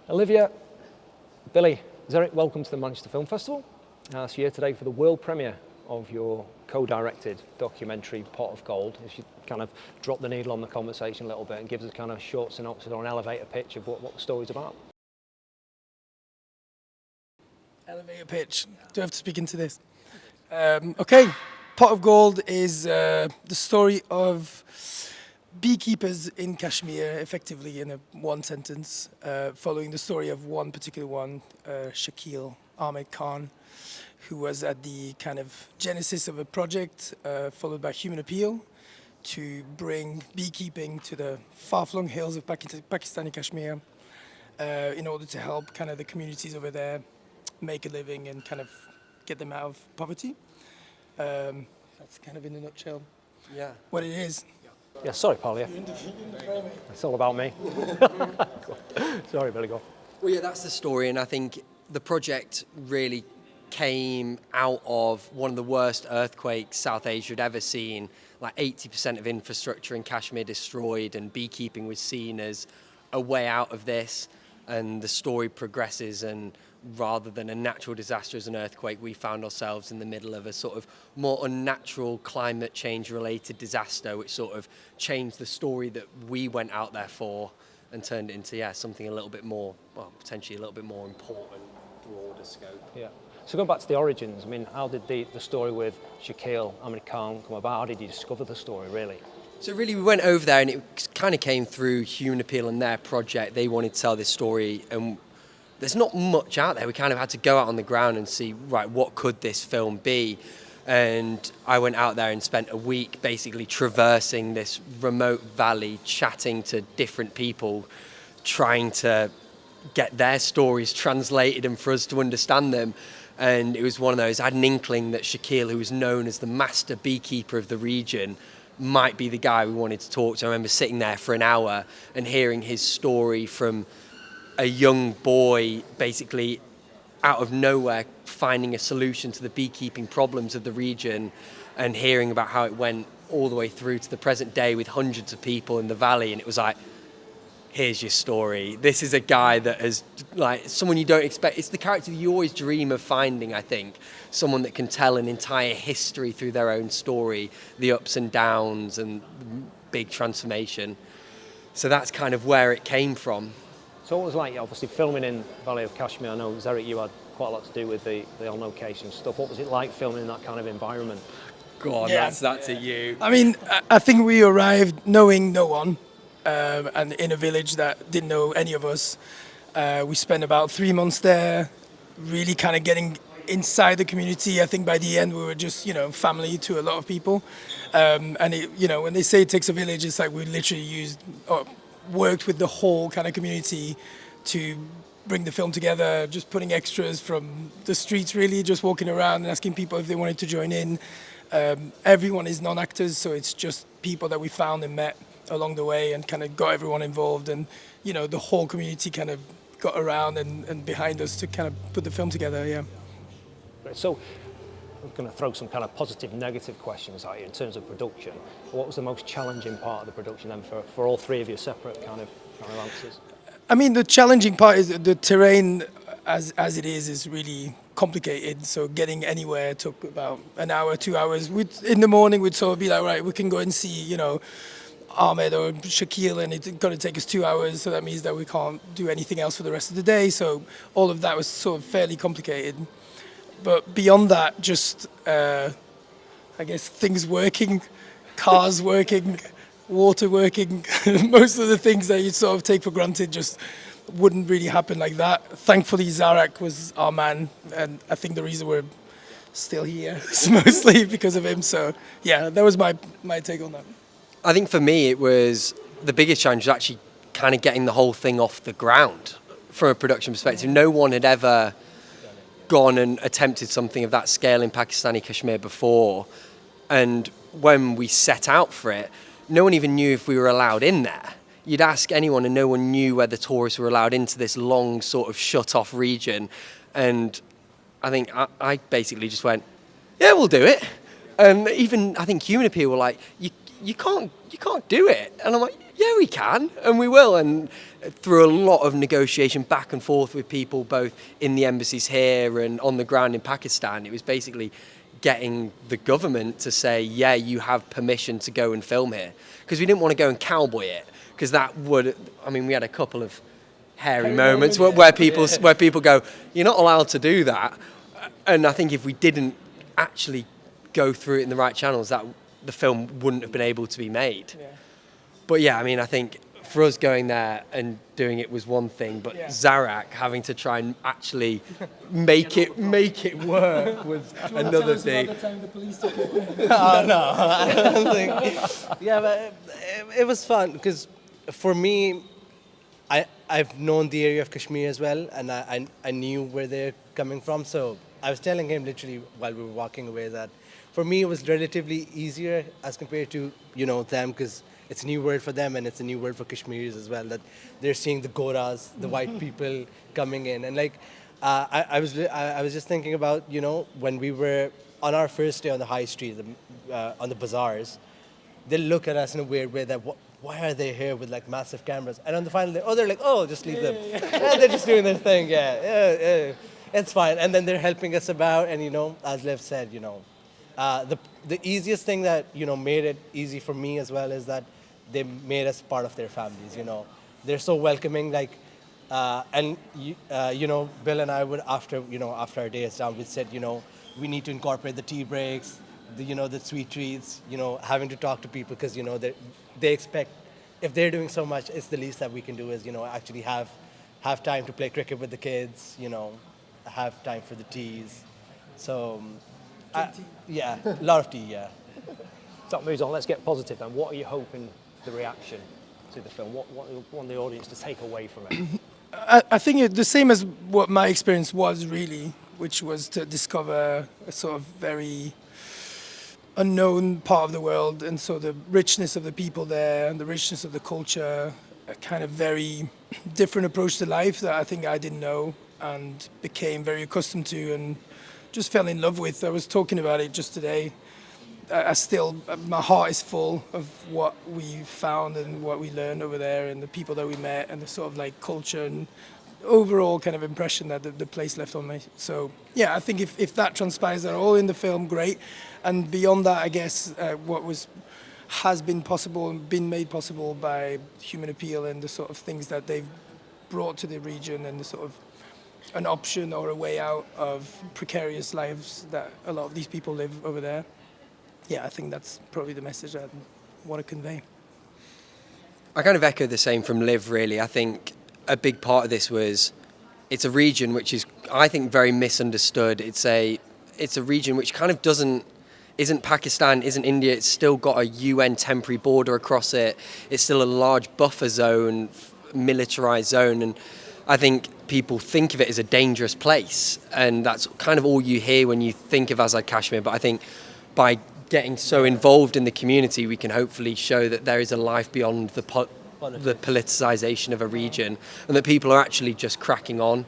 Olivia, Billy, Zarek, welcome to the Manchester Film Festival. So you're here today for the world premiere of your co-directed documentary, Pot of Gold. If you kind of drop the needle on the conversation a little bit and give us a kind of short synopsis or an elevator pitch of what the story's about. Elevator pitch. Do I have to speak into this? Okay, Pot of Gold is the story of beekeepers in Kashmir, effectively in one sentence, following the story of one particular one, Shakil Ahmed Khan, who was at the kind of genesis of a project followed by Human Appeal to bring beekeeping to the far-flung hills of Pakistani Kashmir in order to help kind of the communities over there make a living and kind of get them out of poverty. That's kind of in a nutshell what it is. Yeah, sorry, Paul, yeah. You're in the frame. It's all about me. Sorry, Billy, go. Well, yeah, that's the story, and I think the project really came out of one of the worst earthquakes South Asia had ever seen. Like 80% of infrastructure in Kashmir destroyed, and beekeeping was seen as a way out of this. And the story progresses, and rather than a natural disaster as an earthquake, we found ourselves in the middle of a sort of more unnatural climate change related disaster, which sort of changed the story that we went out there for and turned it into something a little bit more, well, potentially a little bit more important, broader scope. Yeah. So going back to the origins, I mean, how did the story with Shakil Ahmed Khan come about? How did you discover the story, really? So really we went over there, and it kind of came through Human Appeal and their project. They wanted to tell this story, and there's not much out there. We kind of had to go out on the ground and see, right, what could this film be? And I went out there and spent a week basically traversing this remote valley, chatting to different people, trying to get their stories translated and for us to understand them. And it was one of those, I had an inkling that Shakil, who was known as the master beekeeper of the region, might be the guy we wanted to talk to. I remember sitting there for an hour and hearing his story from a young boy basically out of nowhere finding a solution to the beekeeping problems of the region, and hearing about how it went all the way through to the present day with hundreds of people in the valley. And it was like, here's your story. This is a guy that has, like, someone you don't expect. It's the character you always dream of finding, I think. Someone that can tell an entire history through their own story, the ups and downs and big transformation. So that's kind of where it came from. So what was like, obviously, filming in Valley of Kashmir? I know, Zarek, you had quite a lot to do with the on-location stuff. What was it like filming in that kind of environment? Go on, that's to you. I mean, I think we arrived knowing no one, and in a village that didn't know any of us. We spent about 3 months there, really kind of getting inside the community. I think by the end we were just, family to a lot of people. And it, when they say it takes a village, it's like we literally worked with the whole kind of community to bring the film together, just putting extras from the streets, really, just walking around and asking people if they wanted to join in. Everyone is non-actors, so it's just people that we found and met along the way and kind of got everyone involved, and the whole community kind of got around and behind us to kind of put the film together. Great. So I'm going to throw some kind of positive, negative questions at you in terms of production. What was the most challenging part of the production then for all three of you, separate kind of answers? I mean, the challenging part is the terrain as it is really complicated. So getting anywhere took about an hour, 2 hours. In the morning we'd sort of be like, right, we can go and see, Ahmed or Shakil, and it's going to take us 2 hours, so that means that we can't do anything else for the rest of the day. So all of that was sort of fairly complicated. But beyond that, just, I guess, things working, cars working, water working, most of the things that you sort of take for granted just wouldn't really happen like that. Thankfully, Zarek was our man, and I think the reason we're still here is mostly because of him. So, yeah, that was my take on that. I think for me, it was the biggest challenge was actually kind of getting the whole thing off the ground from a production perspective. No one had ever gone and attempted something of that scale in Pakistani Kashmir before. And when we set out for it, no one even knew if we were allowed in there. You'd ask anyone and no one knew whether tourists were allowed into this long sort of shut off region. And I think I basically just went, yeah, we'll do it. And even I think Human Appeal were like, you can't do it. And I'm like, yeah, we can, and we will. And through a lot of negotiation back and forth with people, both in the embassies here and on the ground in Pakistan, it was basically getting the government to say, yeah, you have permission to go and film here. Because we didn't want to go and cowboy it, because that would, I mean, we had a couple of hairy moments where people go, you're not allowed to do that. And I think if we didn't actually go through it in the right channels, that the film wouldn't have been able to be made. Yeah. But yeah, I mean, I think for us going there and doing it was one thing, but Zarak having to try and actually make it work was another thing. Oh, no, I don't think. Yeah, but it was fun because for me, I've known the area of Kashmir as well, and I knew where they're coming from. So I was telling him literally while we were walking away that for me it was relatively easier as compared to them, because it's a new word for them and it's a new word for Kashmiris as well, that they're seeing the Goras, the white people coming in. And like I was just thinking about when we were on our first day on the high street, on the bazaars, they look at us in a weird way that why are they here with like massive cameras? And on the final day, they're like, just leave them. Yeah, they're just doing their thing. Yeah, it's fine. And then they're helping us about, and as Lev said, the easiest thing that made it easy for me as well is that they made us part of their families. They're so welcoming. Like, and Bill and I would after our days down, we said we need to incorporate the tea breaks, the sweet treats, having to talk to people, because they expect, if they're doing so much, it's the least that we can do is actually have time to play cricket with the kids, have time for the teas. So a lot of tea, yeah. So that moves on. Let's get positive then. What are you hoping the reaction to the film? What do you want the audience to take away from it? I think the same as what my experience was really, which was to discover a sort of very unknown part of the world, and so the richness of the people there and the richness of the culture, a kind of very different approach to life that I think I didn't know and became very accustomed to and just fell in love with. I was talking about it just today. My heart is full of what we found and what we learned over there and the people that we met and the sort of like culture and overall kind of impression that the place left on me. So yeah, I think if that transpires, they're all in the film, great. And beyond that, I guess what has been possible and been made possible by Human Appeal and the sort of things that they've brought to the region and the sort of an option or a way out of precarious lives that a lot of these people live over there. Yeah, I think that's probably the message I want to convey. I kind of echo the same from Liv, really. I think a big part of this was it's a region which is, I think, very misunderstood. It's a region which kind of isn't Pakistan, isn't India. It's still got a UN temporary border across it. It's still a large buffer zone, militarized zone. And I think people think of it as a dangerous place. And that's kind of all you hear when you think of Azad Kashmir. But I think by getting so involved in the community, we can hopefully show that there is a life beyond the politicization of a region and that people are actually just cracking on.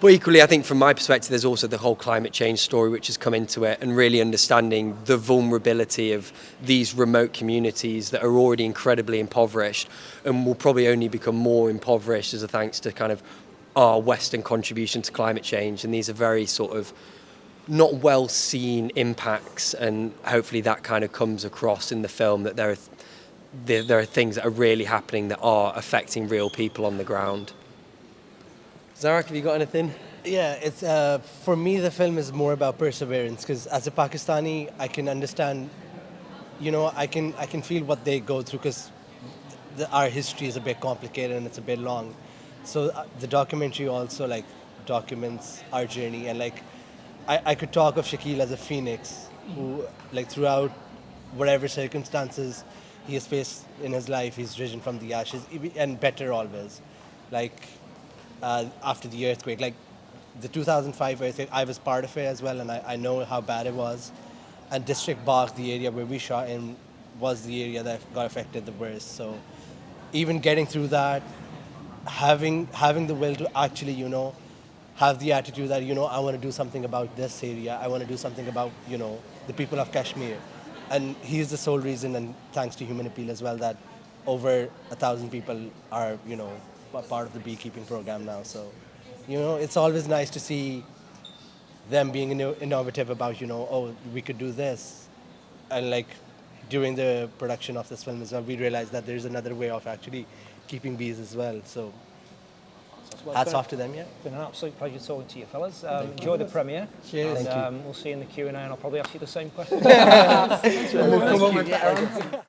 But equally, I think from my perspective, there's also the whole climate change story which has come into it, and really understanding the vulnerability of these remote communities that are already incredibly impoverished and will probably only become more impoverished as a thanks to kind of our Western contribution to climate change. And these are very sort of not well seen impacts, and hopefully that kind of comes across in the film, that there are things that are really happening that are affecting real people on the ground. Zarak, have you got anything? Yeah, it's for me the film is more about perseverance, because as a Pakistani I can understand, I can feel what they go through, because our history is a bit complicated and it's a bit long. So the documentary also like documents our journey, and like I could talk of Shakil as a phoenix who, like, throughout whatever circumstances he has faced in his life, he's risen from the ashes and better always. Like after the earthquake, like the 2005 earthquake, I was part of it as well, and I know how bad it was. And District Bagh, the area where we shot in, was the area that got affected the worst. So even getting through that, having the will to actually, have the attitude that, I want to do something about this area. I want to do something about, the people of Kashmir. And he's the sole reason, and thanks to Human Appeal as well, that over 1,000 people are, you know, part of the beekeeping program now. So, you know, it's always nice to see them being innovative about, you know, oh, we could do this. And like during the production of this film as well, we realized that there's another way of actually keeping bees as well. So Well, hats off to them, yeah. It's been an absolute pleasure talking to you, fellas. Enjoy the premiere. Cheers. And Thank you. we'll see you in the Q&A, and I'll probably ask you the same question. We'll come up with that.